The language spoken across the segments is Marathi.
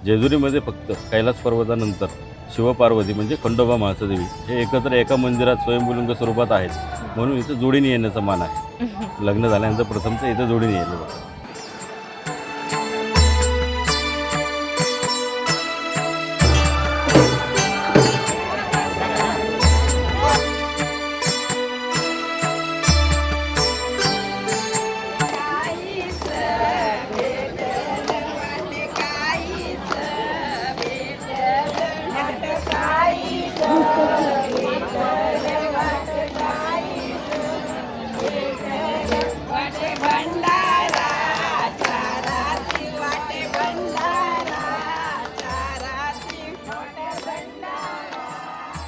जेजुरीमध्ये फक्त कैलास पर्वतानंतर शिवपार्वती म्हणजे खंडोबा महादेवी हे एकत्र एका मंदिरात स्वयंभूलिंग स्वरूपात आहेत, म्हणून इथं जोडीने येण्याचा मान आहे. लग्न झाल्यानंतर प्रथमतः इथं जोडीने येलं जातं.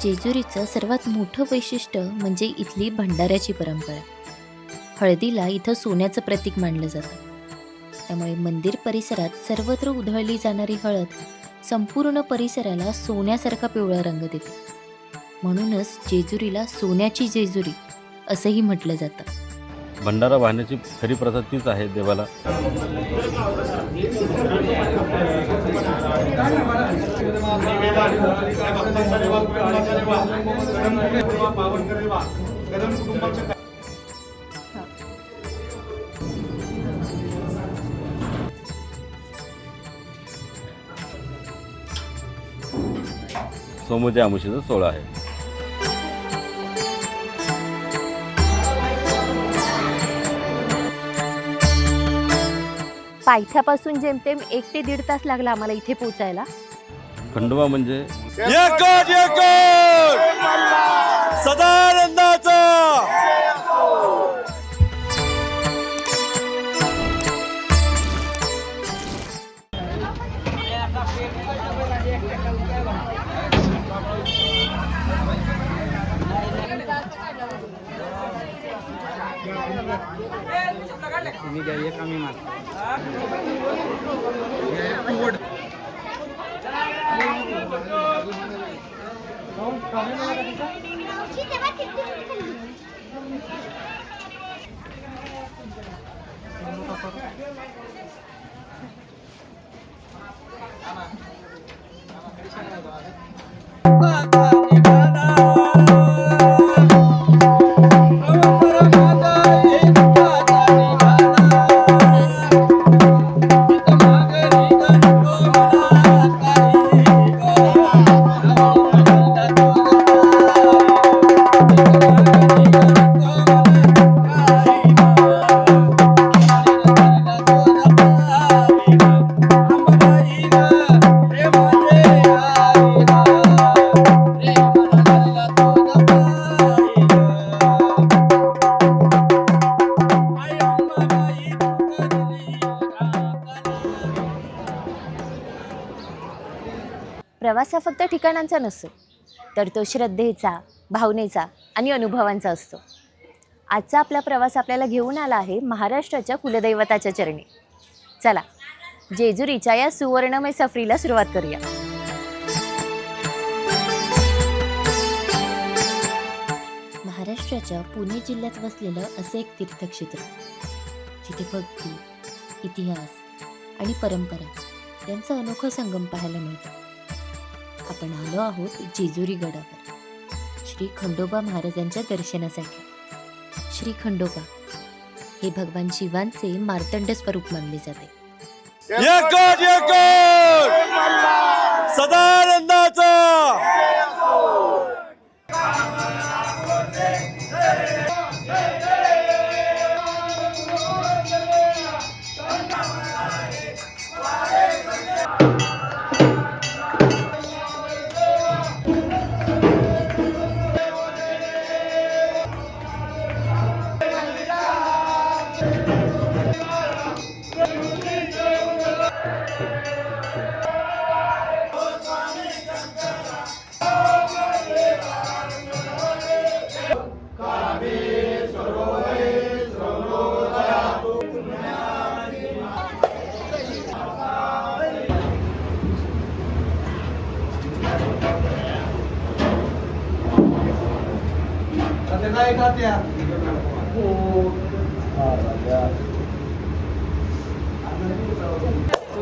जेजुरीचं सर्वात मोठं वैशिष्ट्य म्हणजे इथली भंडाऱ्याची परंपरा. हळदीला इथं सोन्याचं प्रतीक मानलं जातं. त्यामुळे मंदिर परिसरात सर्वत्र उधळली जाणारी हळद संपूर्ण परिसराला सोन्यासारखा पिवळा रंग देते. म्हणूनच जेजुरीला सोन्याची जेजुरी असंही म्हटलं जातं. भंडारा वाहण्याची खरी प्रथा तीच आहे देवाला. सोमवती अमावस्येचा सोहळा आहे. पायथ्यापासून जेमतेम 1 ते 1.5 तास लागला आम्हाला इथे पोहोचायला. खंडोबा म्हणजे एकच सदानंदाचा. प्रवास हा फक्त ठिकाणांचा नसतो, तर तो श्रद्धेचा, भावनेचा आणि अनुभवांचा असतो. आजचा आपला प्रवास आपल्याला घेऊन आला आहे महाराष्ट्राच्या कुलदैवताच्या चरणी. चला, जेजुरीच्या या सुवर्णमय सफरीला सुरुवात करूया. महाराष्ट्राच्या पुणे जिल्ह्यात वसलेलं असं एक तीर्थक्षेत्र, जिथे भक्ती, इतिहास आणि परंपरा यांचा अनोखा संगम पाहायला मिळतो. आपण आलो आहोत जेजुरी गडावर श्री खंडोबा महाराजांच्या दर्शनासाठी. श्री खंडोबा हे भगवान शिवांचे मार्तंड स्वरूप मानले जाते. एकच सदानंदाचा.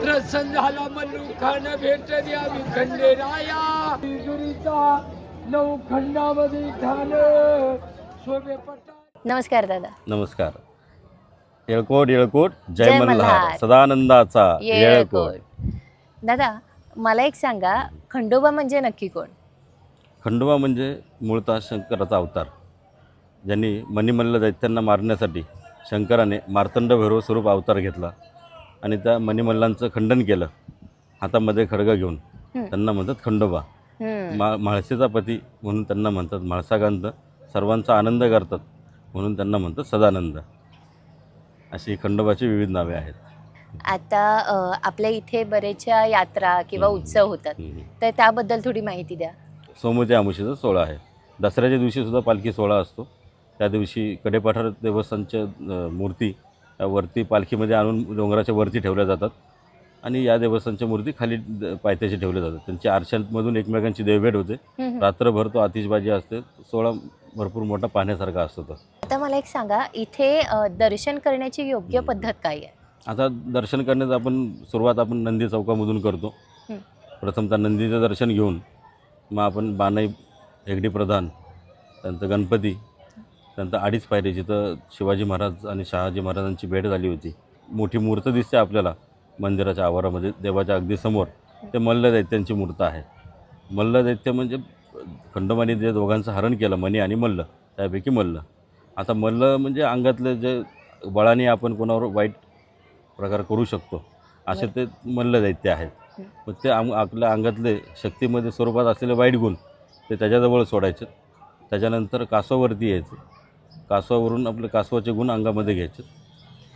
प्रसन्न झाला मल्लुखान भेट द्यावी खंडेराया जेजुरीचा नवखंडामध्ये ठाण शोभे पटा. नमस्कार दादा. नमस्कार. येळकोट येळकोट जय जय मल्हार. मल्हार सदानंदाचा येळकोट. दादा मला एक सांगा, खंडोबा म्हणजे नक्की कोण? खंडोबा म्हणजे मूळतः शंकराचा अवतार, ज्यांनी मणिमल्ल दैत्यांना मारण्यासाठी शंकराने मार्तंड भैरव स्वरूप अवतार घेतला आणि त्या मणिमल्लांचं खंडन केलं हातामध्ये खडगा घेऊन. त्यांना म्हणतात खंडोबा. म्हाळसेचा पती म्हणून त्यांना म्हणतात म्हाळसाकांत. सर्वांचा आनंद करतात म्हणून त्यांना म्हणतात सदानंद. अशी खंडोबाची विविध नावे आहेत. आता आपल्या इथे बरेचशा यात्रा किंवा उत्सव होतात, तर त्याबद्दल थोडी माहिती द्या. सोमवती अमावस्येचा सोहळा आहे. दसऱ्याच्या दिवशीसुद्धा पालखी सोहळा असतो. त्या दिवशी कडेपठार देवस्थानच्या मूर्ती वरती पालखीमध्ये आणून डोंगराच्या वरती ठेवल्या जातात आणि या देवस्थानच्या मूर्ती खाली पायथ्याशी ठेवल्या जातात. त्यांची आरशांमधून एकमेकांची देवभेट होते. रात्रभर तो आतिषबाजी असते. सोहळा भरपूर मोठा पाहण्यासारखा असतो तो. आता मला एक सांगा, इथे दर्शन करण्याची योग्य पद्धत काय आहे? आता दर्शन करण्याचं सुरुवात आपण नंदी चौकामधून करतो. प्रथमतः नंदीचं दर्शन घेऊन मग आपण बानाई हेगडी प्रधान, त्यानंतर गणपती, त्यानंतर अडीच पायरी जिथं शिवाजी महाराज आणि शहाजी महाराजांची भेट झाली होती. मोठी मूर्त दिसते आपल्याला मंदिराच्या आवारामध्ये देवाच्या अगदी समोर. ते मल्ल दैत्यांची मूर्त आहे. मल्ल दैत्य म्हणजे खंडोबाने जे दोघांचं हरण केलं, मणी आणि मल्ल, त्यापैकी मल्ल. आता मल्ल म्हणजे अंगातले जे बळाने आपण कोणावर वाईट प्रकार करू शकतो असे ते मल्ल दैत्य आहेत. मग ते आपल्या अंगातले शक्तीमध्ये स्वरूपात असलेले वाईट गुण ते त्याच्याजवळ सोडायचे. त्याच्यानंतर कासवावरती यायचं. कासवावरून आपले कासवाचे गुण अंगामध्ये घ्यायचे.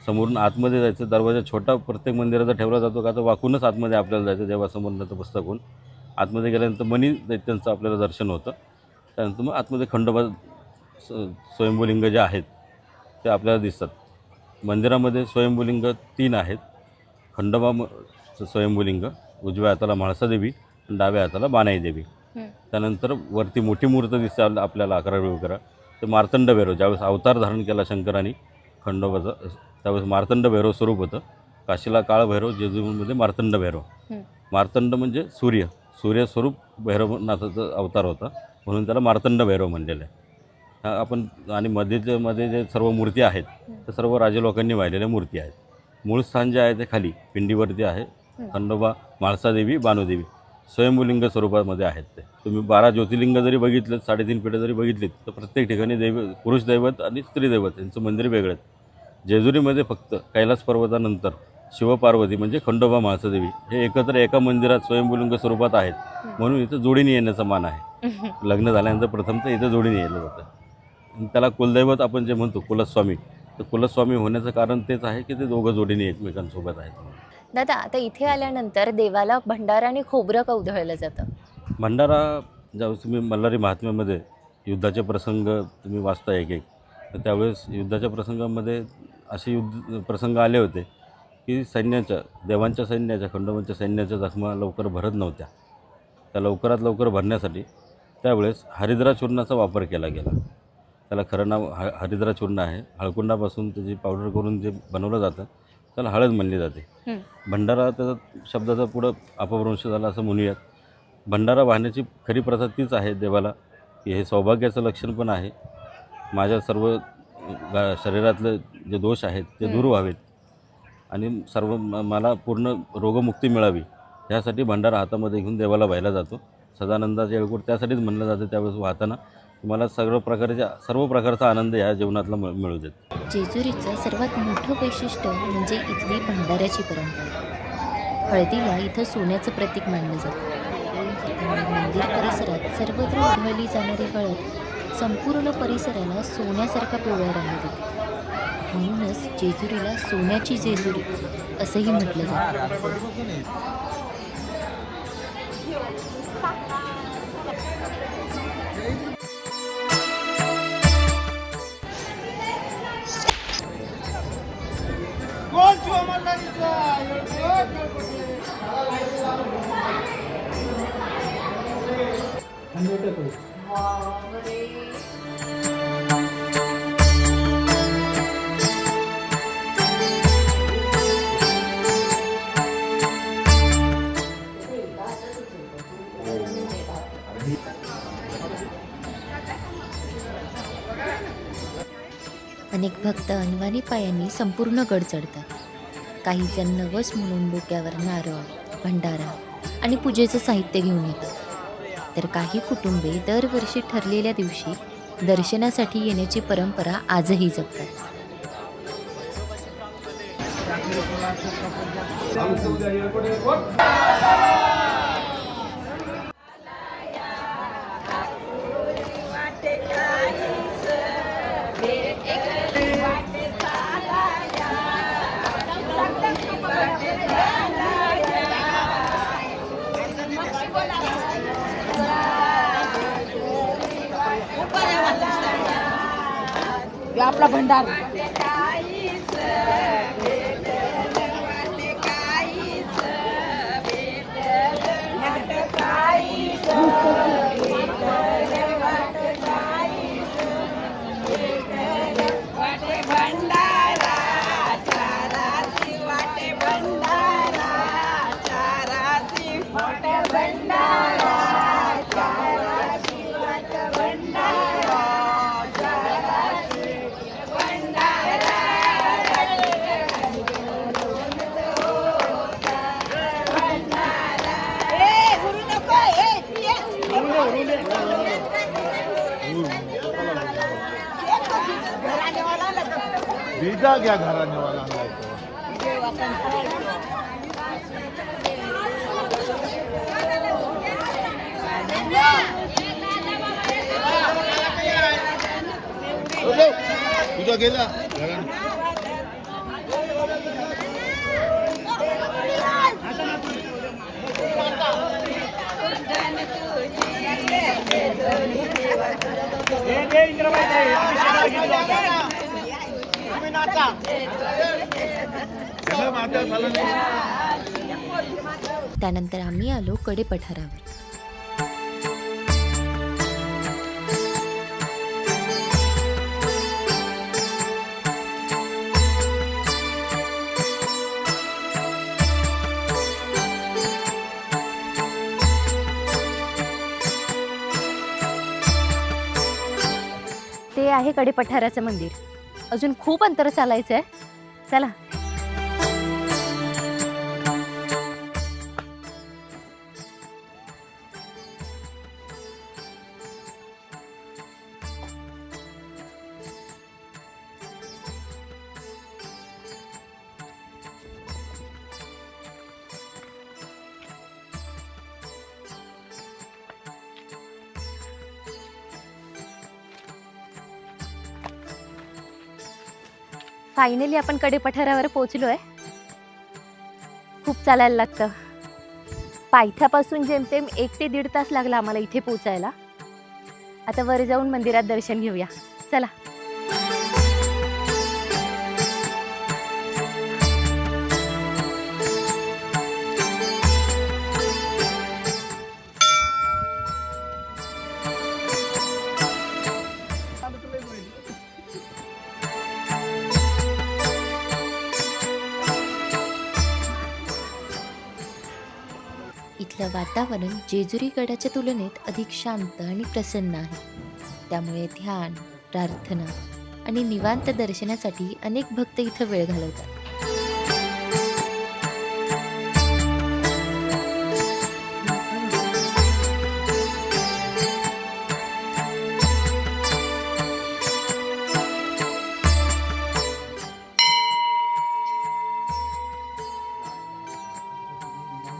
समोरून आतमध्ये जायचं. दरवाजा छोटा प्रत्येक मंदिराचा ठेवला जातो का तर वाकूनच आतमध्ये आपल्याला जायचं. देवासमोर नतमस्तक होऊन आतमध्ये गेल्यानंतर मणी दैत्यांचं आपल्याला दर्शन होतं. त्यानंतर मग आतमध्ये खंडोबा स्वयंभूलिंग जे आहेत ते आपल्याला दिसतात. मंदिरामध्ये स्वयंभूलिंग 3 आहेत. खंडोबा स्वयंभूलिंग, उजव्या हाताला म्हाळसादेवी आणि डाव्या हाताला बानाई देवी. त्यानंतर वरती मोठी मूर्त दिसते आपल्याला 11 वगैरे. ते मार्तंड भैरव, ज्यावेळेस अवतार धारण केला शंकराने खंडोबाचा, त्यावेळेस मार्तंड भैरव स्वरूप होतं. काशीला काळ भैरव, जेजुरीमध्ये मार्तंड भैरव. मार्तंड म्हणजे सूर्यस्वरूप भैरवनाथाचा अवतार होता म्हणून त्याला मार्तंड भैरव म्हणलेलं आहे. आपण आणि मध्ये जे सर्व मूर्ती आहेत ते सर्व राजे लोकांनी वाहिलेल्या मूर्ती आहेत. मूळ स्थान जे आहे ते खाली पिंडीवरती आहे. खंडोबा, म्हाळसादेवी, बानुदेवी स्वयंभूलिंग स्वरूपामध्ये आहेत. ते तुम्ही 12 ज्योतिर्लिंग जरी बघितलेत, 3.5 पीठं जरी बघितलीत तर प्रत्येक ठिकाणी पुरुष दैवत आणि स्त्री दैवत यांचं मंदिर वेगळं आहेत. जेजुरीमध्ये फक्त कैलास पर्वतानंतर शिवपार्वती म्हणजे खंडोबा म्हाळसादेवी हे एकत्र एका मंदिरात स्वयंभूलिंग स्वरूपात आहेत. म्हणून इथं जोडीने येण्याचा मान आहे. लग्न झाल्यानंतर प्रथमतः इथं जोडीने येलं जातं. त्याला कुलदैवत आपण जे म्हणतो कुलस्वामी, तर कुलस्वामी होण्याचं कारण तेच आहे की ते दोघं जोडीने एकमेकांसोबत आहेत. दादा आता इथे आल्यानंतर देवाला भंडारा आणि खोबरं का उधळलं जातं? भंडारा ज्यावेळेस तुम्ही मल्हारी महात्म्यामध्ये युद्धाचे प्रसंग तुम्ही वाचता एक तर त्यावेळेस युद्धाच्या प्रसंगामध्ये असे प्रसंग आले होते की देवांच्या सैन्याच्या, खंडोबांच्या सैन्याच्या जखमा लवकर भरत नव्हत्या. त्या लवकरात लवकर भरण्यासाठी त्यावेळेस हरिद्रा चूर्णाचा वापर केला गेला. त्याला खरं नाव हरिद्रा चूर्ण आहे. हळकुंडापासून त्याची पावडर करून जे बनवलं जातं त्याला हळद म्हणली जाते. भंडारा त्याचा शब्दाचा पुढं अपभ्रंश झाला असं म्हणूयात. भंडारा वाहण्याची खरी प्रथा तीच आहे देवाला की हे सौभाग्याचं लक्षण पण आहे. माझ्या सर्व शरीरातले जे दोष आहेत ते दूर व्हावेत आणि मला पूर्ण रोगमुक्ती मिळावी ह्यासाठी भंडारा हातामध्ये घेऊन देवाला वाहिला जातो. सदानंदाचे येळकोट त्यासाठीच म्हणलं जातं. त्यावेळेस वाहताना तुम्हाला सर्व प्रकारचा आनंद ह्या जीवनातला मिळू देत. जेजुरीचं सर्वात मोठं वैशिष्ट्य म्हणजे इथली भंडाऱ्याची परंपरा. हळदीला इथं सोन्याचं प्रतीक मानलं जातं. मंदिर परिसरात सर्वत्र उधळली जाणारी हळद संपूर्ण परिसराला सोन्यासारखा पिवळा रंग देते. म्हणूनच जेजुरीला सोन्याची जेजुरी असंही म्हटलं जातं. अनेक भक्त अनवाणी पायांनी संपूर्ण गड चढतात. काही जण नवस म्हणून डोक्यावर नारळ, भंडारा आणि पूजेचं साहित्य घेऊन येतात. तर काही कुटुंबे दरवर्षी ठरलेल्या दिवशी दर्शनासाठी येण्याची परंपरा आजही जपतात. आपला भंडार बीजा घ्या घराने वाला तुझा गेला घराने. त्यानंतर आम्ही आलो कडे पठारावर. ते आहे कडे पठाराचं मंदिर. अजून खूप अंतर चालायचं आहे. चला. फायनली आपण कडे पठारावर पोहोचलो आहे. खूप चालायला लागतं. पायथ्यापासून जेमतेम 1 ते 1.5 तास लागला आम्हाला इथे पोहोचायला. आता वर जाऊन मंदिरात दर्शन घेऊया. चला. इथलं वातावरण जेजुरी गडाच्या तुलनेत अधिक शांत आणि प्रसन्न आहे. त्यामुळे ध्यान, प्रार्थना आणि निवांत दर्शनासाठी अनेक भक्त इथं वेळ घालवतात.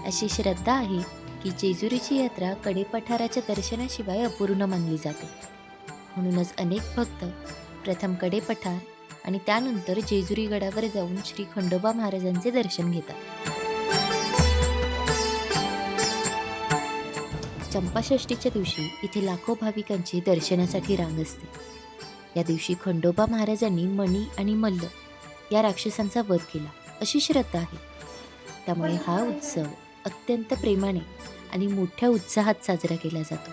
अशी श्रद्धा आहे की जेजुरीची यात्रा कडे पठाराच्या दर्शनाशिवाय अपूर्ण मानली जाते. म्हणूनच अनेक भक्त प्रथम कडे पठार आणि त्यानंतर जेजुरी गडावर जाऊन श्री खंडोबा महाराजांचे दर्शन घेतात. चंपाषष्ठीच्या दिवशी इथे लाखो भाविकांची दर्शनासाठी रांग असते. या दिवशी खंडोबा महाराजांनी मणी आणि मल्ल या राक्षसांचा वध केला अशी श्रद्धा आहे. त्यामुळे हा उत्सव अत्यंत प्रेमाने आणि मोठ्या उत्साहात साजरा केला जातो.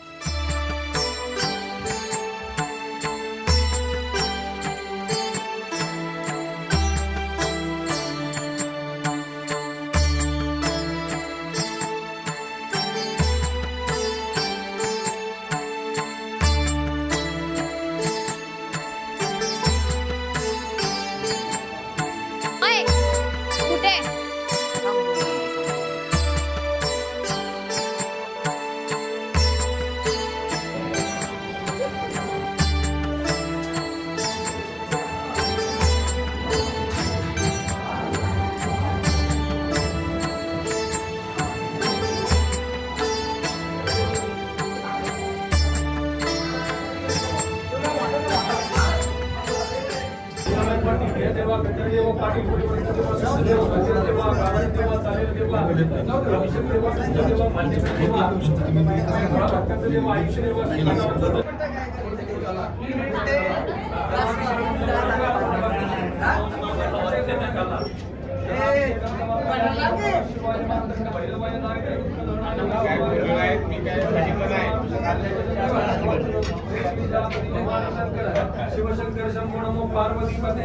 शिवशंकर शंभो नमो पार्वती पते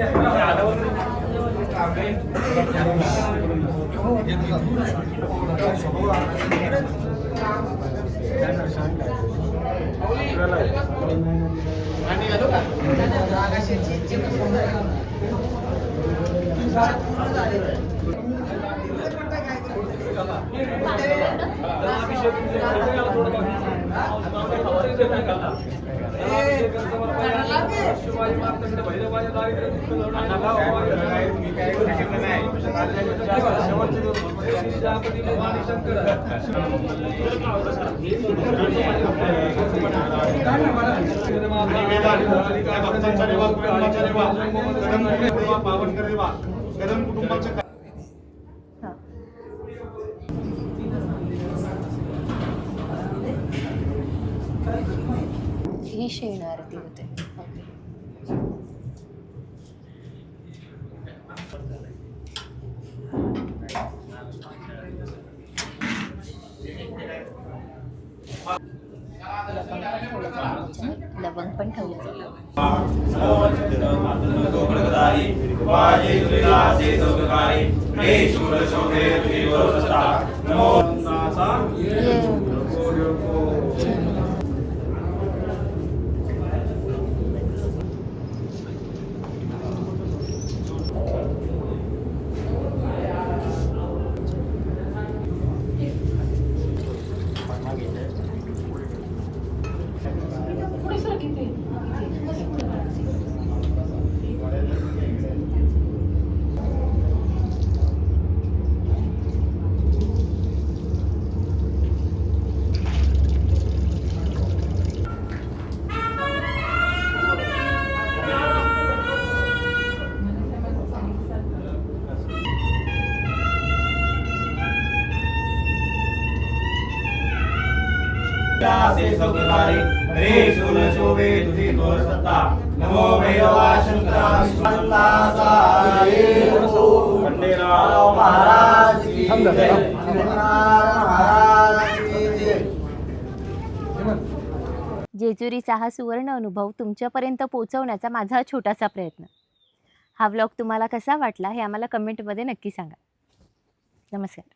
पावन कर देवा कदम कुटुंबाचे ही शयन आरती होते. लवंग पण ठेवलं जातं. नमो भैरवा शंकरा खंडेराव महाराज की जय. जेजुरीचा हा सुवर्ण अनुभव तुमच्यापर्यंत पोहोचवण्याचा माझा छोटासा प्रयत्न. हा व्लॉग तुम्हाला कसा वाटला हे आम्हाला कमेंटमध्ये नक्की सांगा. नमस्कार.